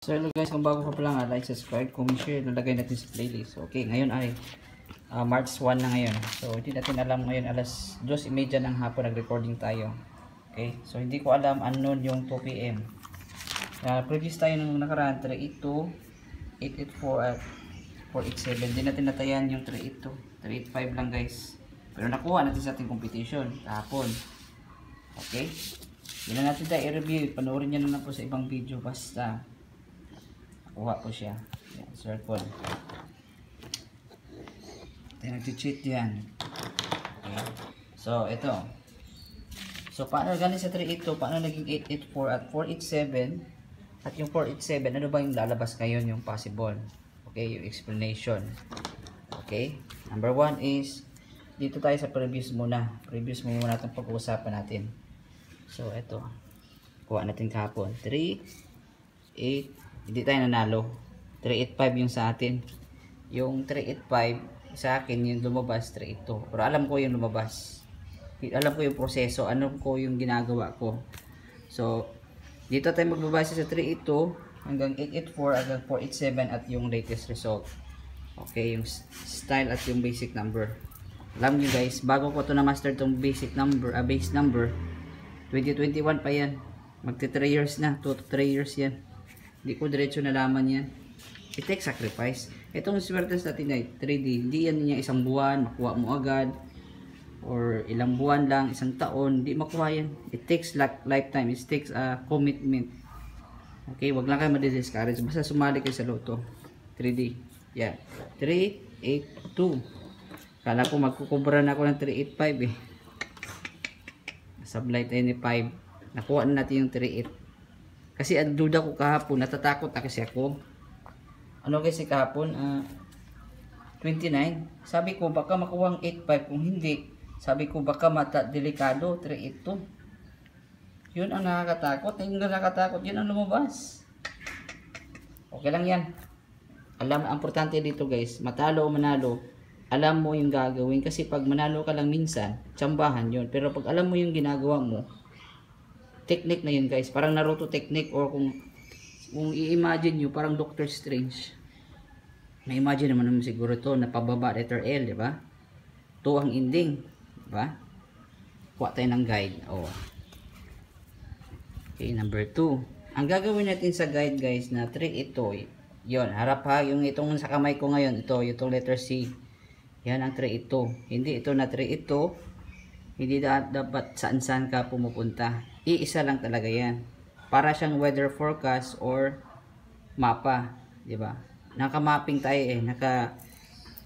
So hello guys, kung bago ka pa lang, like, subscribe, comment, share, lalagay natin sa playlist. Okay, ngayon ay March 1 na ngayon. So hindi natin alam ngayon, alas 2:30 ng hapon nag-recording tayo. Okay, so hindi ko alam ano yung 2 PM. Previous tayo nung nakaraan, 382, 884 at 487. Hindi natin natayan yung 382, 385 lang guys. Pero nakuha natin sa ating competition kahapon. Okay, hindi na natin tayo i-review. Panoorin nyo na po sa ibang video basta nakuha po siya. Yan, circle. Tayo nag-cheat yan. Okay. So ito. So paano galing sa 382, paano naging 884 at 487? At yung 487, ano ba yung lalabas ngayon yung possible? Okay, yung explanation. Okay, number 1 is dito tayo sa previous muna. Previous muna itong pag-uusapan natin. So ito, kuha natin kahapon 3, 8, hindi tayo nanalo. 385 yung sa atin. Yung 385 sa akin yung lumabas 382. Pero alam ko yung lumabas. Alam ko yung proseso, alam ko yung ginagawa ko. So dito tayo magbabase sa 382 hanggang 884 hanggang 487 at yung latest result. Okay, yung style at yung basic number. Alam niyo guys, bago ko to na master tong basic number, base number, 2021 pa yan. Magti 3 years na, 2 to 3 years yan. Hindi ko diretso nalaman yan. It takes sacrifice. Itong swerte natin ay 3D, hindi yan niya isang buwan, makuha mo agad. Or ilang buwan lang, isang taon, hindi makuha yan. It takes lifetime, it takes a commitment. Okay, wag lang kayo ma-discourage. Basta sumali kayo sa loto. 3D. Yan. 3, 8, 2. Kala ko magkukubra na ako ng 385 eh. Sablay tayo ni 5. Nakuha na natin yung 38. Kasi ang duda ko kahapon, natatakot na kasi ako. Ano kasi kahapon? 29. Sabi ko baka makuha ang 85. Kung hindi, sabi ko baka delikado 382. Yun ang nakakatakot. Yung nakakatakot, yun ang lumabas. Okay lang yan. Alam, ang importante dito guys, matalo o manalo, alam mo yung gagawin. Kasi pag manalo ka lang minsan, tsambahan yun. Pero pag alam mo yung ginagawa mo, technique na yun guys. Parang Naruto technique, or kung i-imagine nyo, parang Doctor Strange. May imagine naman naman siguro to na pababa letter L, di ba? To ang ending, di ba? Kuha tayo ng guide. Oh. Okay, number 2. Ang gagawin natin sa guide guys na 3 ito, yon harap ha, yung itong sa kamay ko ngayon, ito, itong letter C. Yan ang 3 ito. Hindi ito na 3 ito. Hindi dapat saan-saan ka pumupunta. Iisa lang talaga yan. Para siyang weather forecast or mapa, di ba? Naka-mapping tayo eh,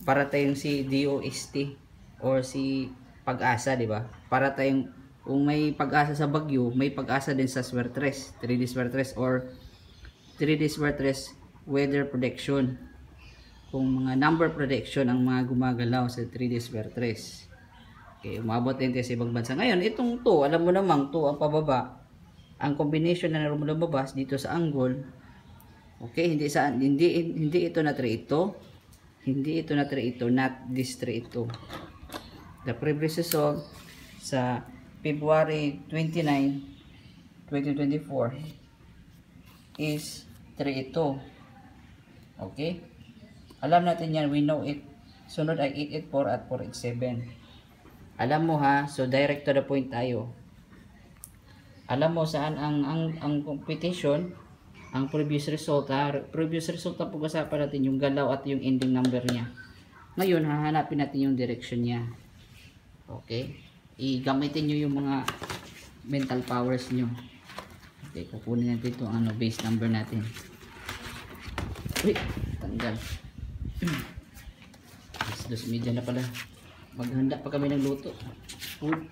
para tayong si DOST or si Pag-asa, di ba? Para tayong kung may pag-asa sa Bagyo, may pag-asa din sa Swertres, 3D Swertres or 3D Swertres weather prediction. Kung mga number prediction ang mga gumagalaw sa 3D Swertres. Okay, umabot din tayo sa ibang bansa. Ngayon, itong 2, alam mo namang 2 ang pababa. Ang combination na lumabas dito sa angle. Okay, hindi ito na 3 ito. Hindi ito na 3 ito, not this 3 ito. The previous result sa February 29, 2024 is 3 ito. Okay? Alam natin yan, we know it. Sunod ay 884 at 487. Alam mo ha, so direct to the point tayo. Alam mo saan ang competition, ang previous result ha. Previous result na pag-usapan natin yung galaw at yung ending number niya. Ngayon, hahanapin natin yung direction niya. Okay? Gamitin nyo yung mga mental powers nyo. Okay, kukunin natin itong base number natin. Uy, tanggal. Dos media na pala. Maghanda pa kami ng luto. Food.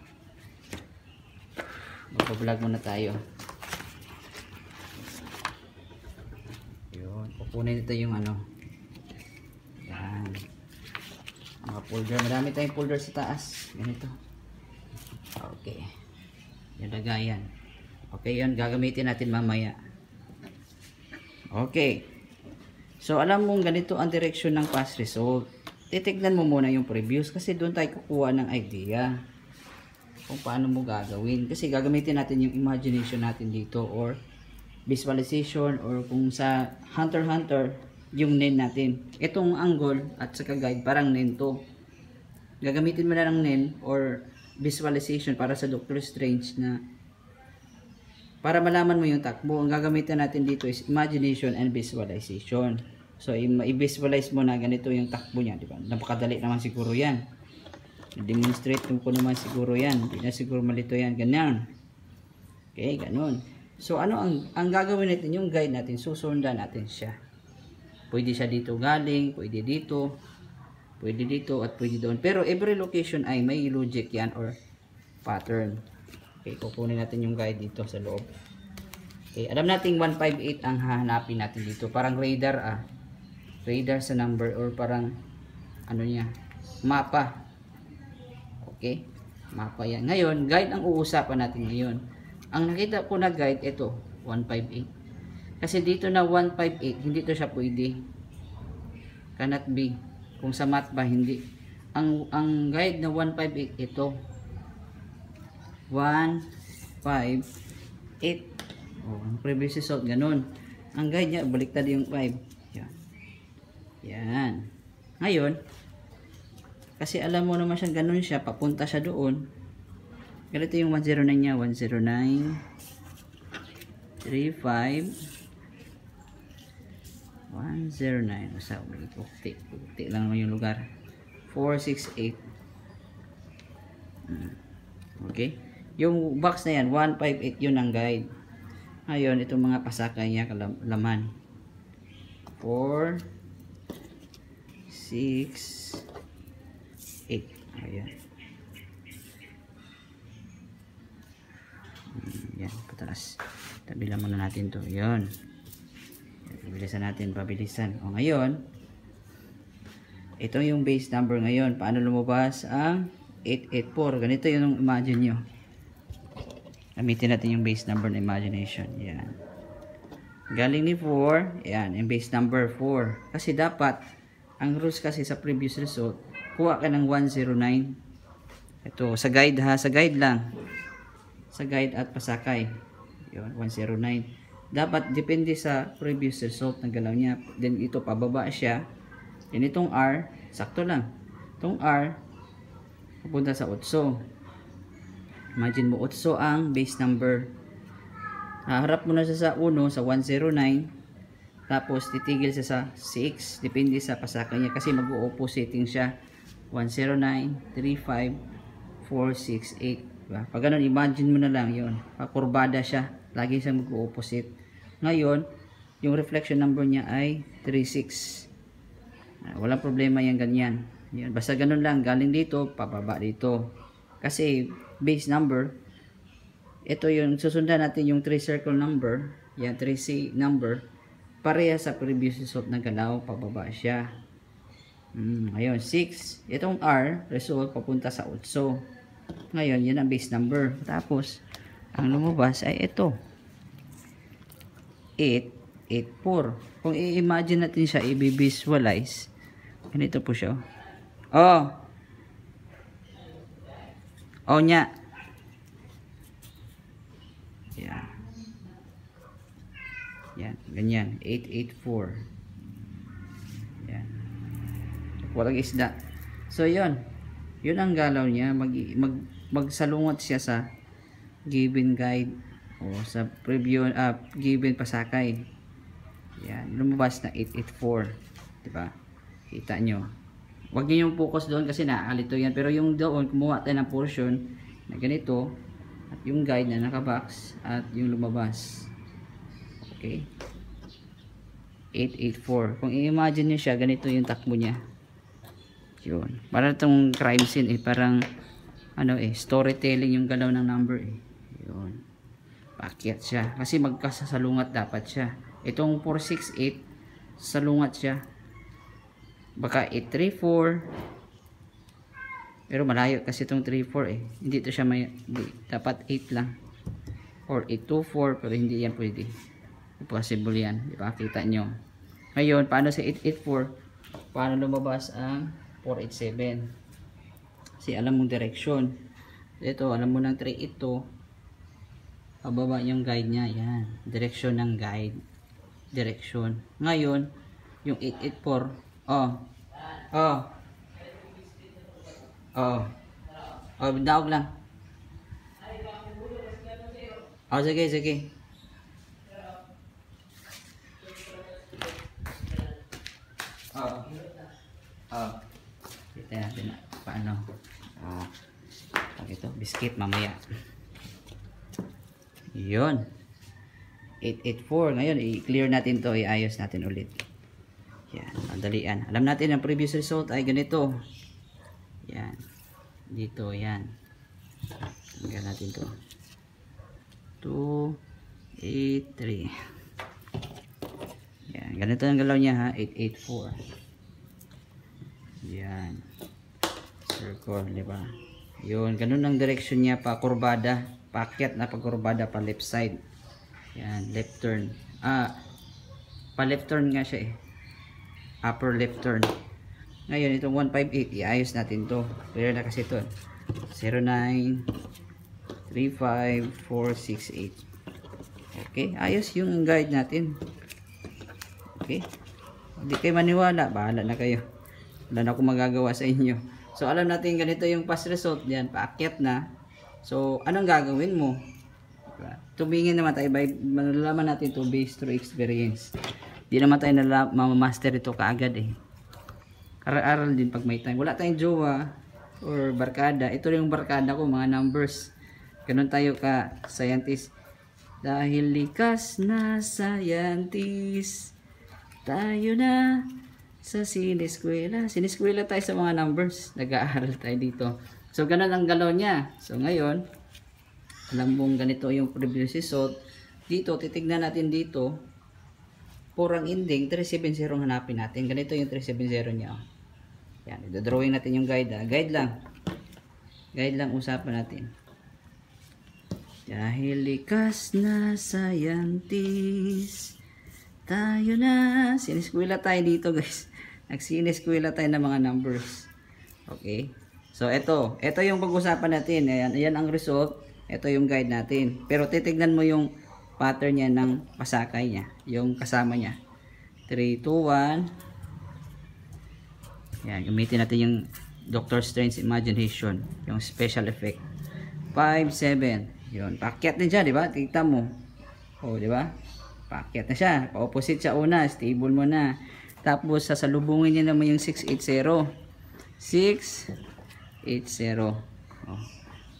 Magpa-vlog muna tayo. Yun. Kukunin ito yung yan. Mga folder. Marami tayong folder sa taas. Ganito. Okay. Yung lagayan. Okay, yun. Gagamitin natin mamaya. Okay. So, alam mong ganito ang direction ng past result. Titignan mo muna yung previous kasi doon tayo kukuha ng idea kung paano mo gagawin. Kasi gagamitin natin yung imagination natin dito or visualization or kung sa Hunter x Hunter yung NEN natin. Itong angle at saka guide parang NEN to. Gagamitin mo na ng NEN or visualization para sa Doctor Strange na para malaman mo yung takbo. Ang gagamitin natin dito is imagination and visualization. So i-visualize mo na ganito yung takbo niya, di ba? Napakadali naman siguro yan. I-demonstrate ko naman siguro yan. Hindi na siguro malito yan. Ganyan. Okay, ganun. So ano ang gagawin natin, yung guide natin, susundan natin siya. Pwede siya dito galing, pwede dito, at pwede doon. Pero every location ay may logic yan or pattern. Okay, kukunin natin yung guide dito sa loob. Okay, alam natin 158 ang hahanapin natin dito. Parang radar radar sa number or parang ano niya, mapa. Okay, mapa yan. Ngayon, guide ang uusapan natin ngayon. Ang nakita ko na guide, ito, 158. Kasi dito na 158, hindi to siya pwede. Cannot be. Kung sa math ba, hindi. Ang guide na 158, ito. 158. Oh, ang previous result, ganun. Ang guide niya, baliktad yung 5. Yan. Yan. Ngayon, kasi alam mo naman siya, ganun siya, papunta siya doon. Ganito yung 109 niya, 109, 35, 109. Basta, bukti lang naman yung lugar. 468. Okay? Yung box na yan, 158 yun ang guide. Ngayon, itong mga pasakay niya, laman. 4, 6, 8. Ayan. Yan, pataas. Tabilan muna natin to. Yan. Pabilisan natin, pabilisan. O ngayon, ito yung base number ngayon. Paano lumabas ang 884? Ganito yung imagine nyo. Gamitin natin yung base number na imagination. Yan. Galing ni 4. Yan, yung base number 4. Kasi dapat, ang rules kasi sa previous result, kuha ka ng 109. Ito, sa guide ha. Sa guide lang. Sa guide at pasakay. Yun, 109. Dapat, depende sa previous result ng galaw niya. Then, ito, pababa siya. Then, itong R, sakto lang. Itong R, pupunta sa 8. Imagine mo, 8 ang base number. Harap mo na siya sa 1, sa 109. Tapos, titigil siya sa 6. Depende sa pasakay niya. Kasi mag-oppositing siya. 109, 35, 468. Diba? Pag ganun, imagine mo na lang yun. Pakurbada siya. Lagi siyang mag-opposite. Ngayon, yung reflection number niya ay 36. Walang problema yan ganyan. Yan. Basta ganun lang. Galing dito, pababa dito. Kasi, base number, ito yung susundan natin yung 3 circle number. Yan, 3C number. Pareha sa previous result na galaw, pababa siya. Ngayon, 6. Itong R, result, papunta sa 8. Ngayon, yun ang base number. Tapos, ang lumabas ay ito. 884. Kung i-imagine natin siya, i-visualize. Ganito po siya. Oh! Oh, nya. Yan. Yan. Ganyan. 884. Yan. Walang isda. So, yun. Yun ang galaw niya. Magsalungat siya sa given guide o sa preview given pasakay. Yan, lumabas na 884, 'di ba? Kita nyo. Huwag niyo yung focus doon kasi naakalito yan, pero yung doon kumuha tayo ng portion na ganito at yung guide na naka-box at yung lumabas. Okay? 884. Kung i-imagine niyo siya, ganito yung takbo niya. Yun. Para itong crime scene parang ano storytelling yung galaw ng number Yun. Paakyat siya. Kasi magkasasalungat dapat siya. Itong 468 salungat siya. Baka 834. Pero malayo kasi itong 34 Hindi to siya dapat 8 lang. Or 824 pero hindi yan pwede. Impossible yan. Di ba? Kita nyo. Ngayon, paano sa 884? Paano lumabas ang 487? Kasi alam mong direksyon. Ito, alam mo ng 3 ito. pababa yung guide niya. Yan. Direksyon ng guide. Direksyon. Ngayon, yung 884. Oh. Oh. Oh. Oh, daog lang. Oh, sige, sige. Oh. Oh. Kita natin na paano. Oh. Ito, biscuit mamaya. Yun. 884. Ngayon, i-clear natin to, iayos natin ulit. Yan, madalian. Alam natin ang previous result ay ganito. Yan. Dito, yan. Hanggang natin to. 2, 8, 3. Yan. Ganito ang galaw niya ha. 884. Yan. Circle, di ba? Yun. Ganun ang direction niya pa kurbada. Paakyat na pagkurbada pa left side. Yan. Left turn. Pa left turn nga siya eh. Upper left turn. Ngayon, itong 158, iayos natin to. Clear na kasi to. 093548. Okay, ayos yung guide natin. Okay. Hindi kayo maniwala, bahala na kayo. Wala na akong magagawa sa inyo. So, alam natin ganito yung past result. Yan, paakyat na. So, anong gagawin mo? Tumingin naman tayo, malalaman natin to based through experience. Di naman tayo mamamaster ito kaagad eh. Aral-aral din pag may time. Wala tayong jowa or barkada. Ito yung barkada ko, mga numbers. Ganun tayo ka scientist. Dahil likas na scientist, tayo na sa sineskwela. Sineskwela tayo sa mga numbers. Nag-aaral tayo dito. So, ganun ang galaw niya. So, ngayon, alam mong ganito yung previous result. Dito, titignan natin dito. Purang ending, 370 hanapin natin. Ganito yung 370 niya. Yan, i-drawing natin yung guide. Guide lang. Guide lang usapan natin. Dahil likas na scientist, tayo na. Sineskwela tayo dito guys. Nagsineskwela tayo ng mga numbers. Okay. So, ito yung pag-usapan natin. Ayan ang result. Ito yung guide natin. Pero titignan mo yung pattern niya ng pasakay niya. Yung kasama niya. 3, 2, 1. Yan, gamitin natin yung Doctor Strange Imagination, yung special effect. 5, 7. Yun, paakyat din siya, di ba? Tingnan mo. Oh, di ba? Paakyat na siya. Pa-opposite siya una, stable mo na. Tapos sasalubungin niya naman yung 680. 680. Oh.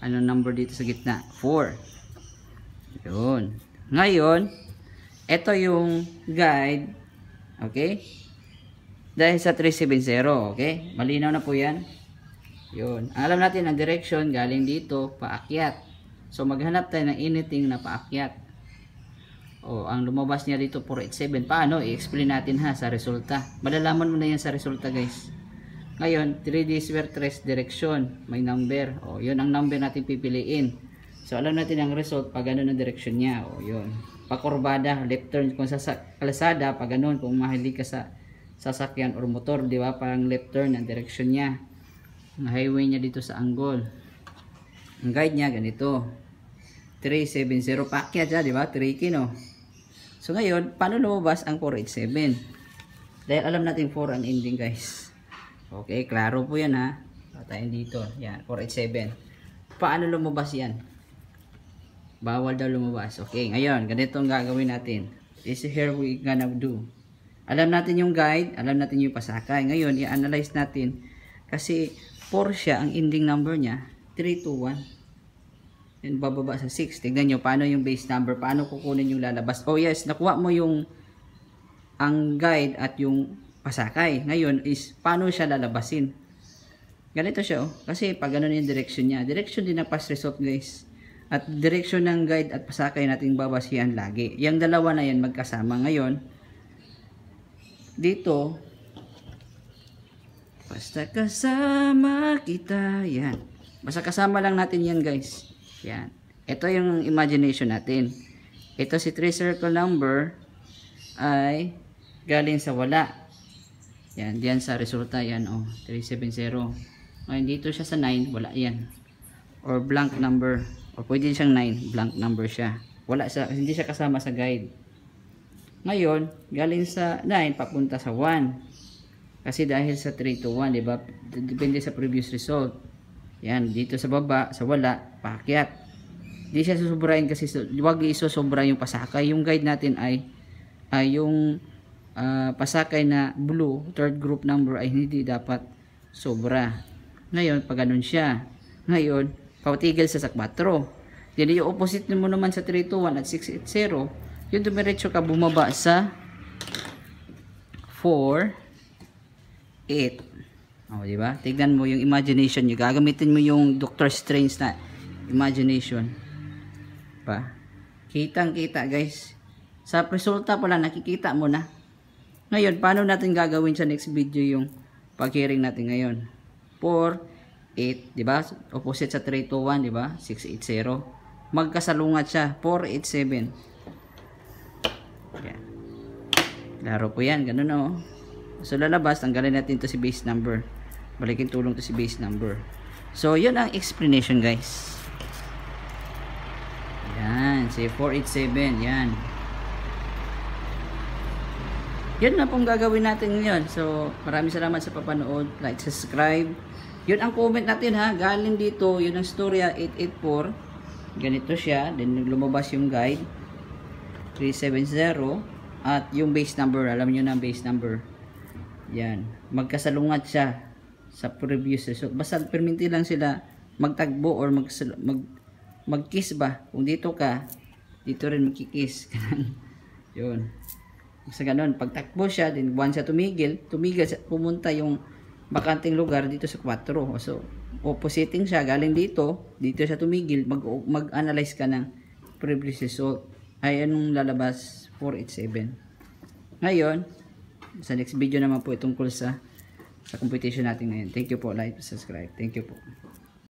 Anong number dito sa gitna? 4. Yun. Ngayon, ito yung guide. Okay? Dahil sa 370, okay? Malinaw na po yan. Yun. Alam natin ang direction galing dito, paakyat. So, maghanap tayo ng anything na paakyat. O, ang lumabas niya dito, 487. Paano? I-explain natin ha sa resulta. Malalaman mo na yan sa resulta, guys. Ngayon, 3D square trace direction. May number. O, yun ang number natin pipiliin. So, alam natin ang result pag ganun ang direction niya. O, yun. Pakurbada, left turn kung sa kalsada, pag ganun, kung mahilig ka sa sasakyan or motor, di ba? Parang left turn ang direction niya. Ang highway niya dito sa Anggol. Ang guide niya ganito. 370 paakyat siya, di ba? Tricky, no? So ngayon, paano lumabas ang 487? Dahil alam natin 4 ang ending, guys. Okay, klaro po yan ha. Patayin dito. Yan, 487. Paano lumabas yan? Bawal daw lumabas. Okay, ngayon, ganito ang gagawin natin. This is here we gonna do. Alam natin yung guide, alam natin yung pasakay. Ngayon, i-analyze natin. Kasi 4 siya, ang ending number niya, 321. And bababa sa 6. Tignan nyo, paano yung base number, paano kukunin yung lalabas. Oh yes, nakuha mo yung ang guide at yung pasakay. Ngayon is, paano siya lalabasin. Ganito siya, oh. Kasi pag ganun yung direction niya. Direction din ng past result, guys. At direction ng guide at pasakay natin babasihan lagi. Yung dalawa na yan magkasama. Ngayon, dito, basta kasama kita, yan. Basta kasama lang natin yan, guys. Yan. Ito yung imagination natin. Ito si 3 circle number ay galing sa wala. Yan, diyan sa resulta, yan, oh, 370. Ngayon, dito siya sa 9, wala yan. Or blank number. Or pwede siyang 9, blank number siya. hindi siya kasama sa guide. Ngayon, galing sa 9 papunta sa 1. Kasi dahil sa 3 to 1, di ba? Depende sa previous result. Yan, dito sa baba, sa wala, paakyat. Hindi siya susobrahin kasi huwag isosobra yung pasakay. Yung guide natin ay yung pasakay na blue, third group number ay hindi dapat sobra. Ngayon, pag ganun siya. Ngayon, patigil sa 4. Yan yung opposite mo naman sa 321 at 680. Yung dumiretso ka bumaba sa 4, 8. O, di ba? Tignan mo yung imagination nyo. Gagamitin mo yung Doctor Strange na imagination. Pa. Kitang-kita, guys. Sa resulta pala, nakikita mo na. Ngayon, paano natin gagawin sa next video yung pag-hearing natin ngayon? 4, 8, di ba? Opposite sa 321, di ba? 680. Magkasalungat siya. 4, 8, 7. Yan. Laro po yan. Ganun o. So, lalabas. Tanggalin natin to si base number. Balikin tulong to si base number. So, yun ang explanation, guys. Yan. Si 487. Yan. Yun na pong gagawin natin ngayon. So, maraming salamat sa papanood. Like, subscribe. Yun ang comment natin ha. Galing dito. Yun ang storya 884. Ganito siya. Then, lumabas yung guide. 370. At yung base number. Alam nyo na ang base number. Yan. Magkasalungat siya sa previous result. Basta perminti lang sila magtagbo or mag-kiss ba. Kung dito ka, dito rin magkikiss. Yun. Sa ganun, pagtakbo siya, din buwan siya tumigil, pumunta yung bakanting lugar dito sa 4. So, oppositing siya, galing dito siya tumigil, mag-analyze ka ng previous result. Ay, anong lalabas? 487. Ngayon, sa next video naman po itungkol sa competition natin ngayon. Thank you po, like, subscribe. Thank you po.